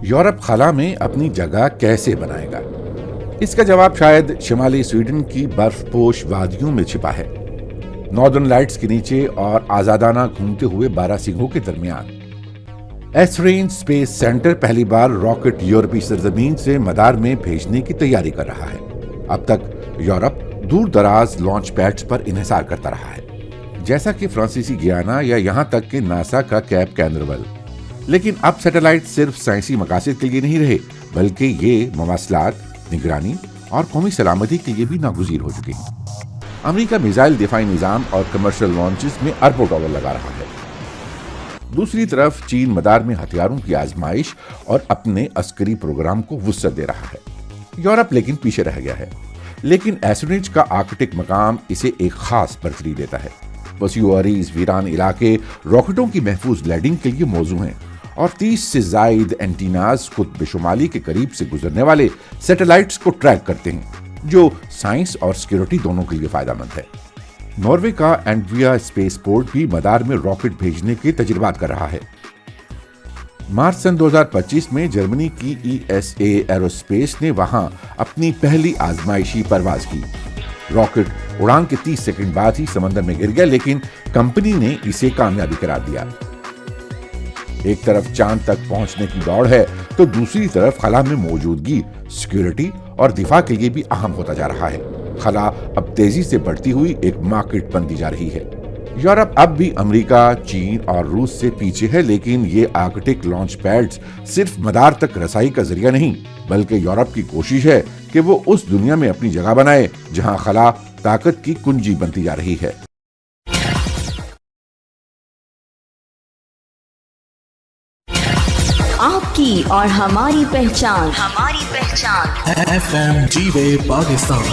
Europe خلا میں اپنی جگہ کیسے بنائے گا؟ اس کا جواب شاید شمالی سویڈن کی برف پوش وادیوں میں چھپا ہے، ناردرن لائٹس کے نیچے اور آزادانہ گھومتے ہوئے باراسنگھوں کے درمیان۔ ایسرین اسپیس سینٹر پہلی بار راکٹ یورپی سرزمین سے مدار میں بھیجنے کی تیاری کر رہا ہے۔ اب تک یورپ دور دراز لانچ پیڈز پر انحصار کرتا رہا ہے، جیسا کہ فرانسیسی گیانا یا یہاں تک کہ ناسا کا کیپ کینرول۔ لیکن اب سیٹلائٹ صرف سائنسی مقاصد کے لیے نہیں رہے، بلکہ یہ مواصلات، نگرانی اور قومی سلامتی کے لیے بھی ناگزیر ہو چکے ہیں۔ امریکہ میزائل دفاعی نظام اور کمرشل لانچز میں اربوں ڈالر لگا رہا ہے۔ دوسری طرف چین مدار میں ہتھیاروں کی آزمائش اور اپنے عسکری پروگرام کو وسعت دے رہا ہے۔ یورپ لیکن پیچھے رہ گیا ہے، لیکن ایسٹرنج کا آرکٹک مقام اسے ایک خاص برتری دیتا ہے۔ وسیع و عریض ویران علاقے راکٹوں کی محفوظ لینڈنگ کے لیے موزوں ہیں، اور 30 سے زائد اینٹیناز قطب شمالی کے قریب سے گزرنے والے سیٹلائٹس کو ٹریک کرتے ہیں، جو سائنس اور سیکیورٹی دونوں کے لیے فائدہ مند ہے۔ ناروے کا اینڈویا اسپیس پورٹ بھی مدار میں راکٹ بھیجنے کے تجربات کر رہا ہے۔ مارچ سن 2025 میں جرمنی کی ESA ایروسپیس نے وہاں اپنی پہلی آزمائشی پرواز کی۔ راکٹ اڑان کے 30 سیکنڈ بعد ہی سمندر میں گر گیا، لیکن کمپنی نے اسے کامیابی قرار دیا۔ ایک طرف چاند تک پہنچنے کی دوڑ ہے تو دوسری طرف خلا میں موجودگی سیکیورٹی اور دفاع کے لیے بھی اہم ہوتا جا رہا ہے۔ خلا اب تیزی سے بڑھتی ہوئی ایک مارکیٹ بنتی جا رہی ہے۔ یورپ اب بھی امریکہ، چین اور روس سے پیچھے ہے، لیکن یہ آرکٹک لانچ پیڈز صرف مدار تک رسائی کا ذریعہ نہیں، بلکہ یورپ کی کوشش ہے کہ وہ اس دنیا میں اپنی جگہ بنائے جہاں خلا طاقت کی کنجی بنتی جا رہی ہے۔ آپ کی اور ہماری پہچان FM G-Way پاکستان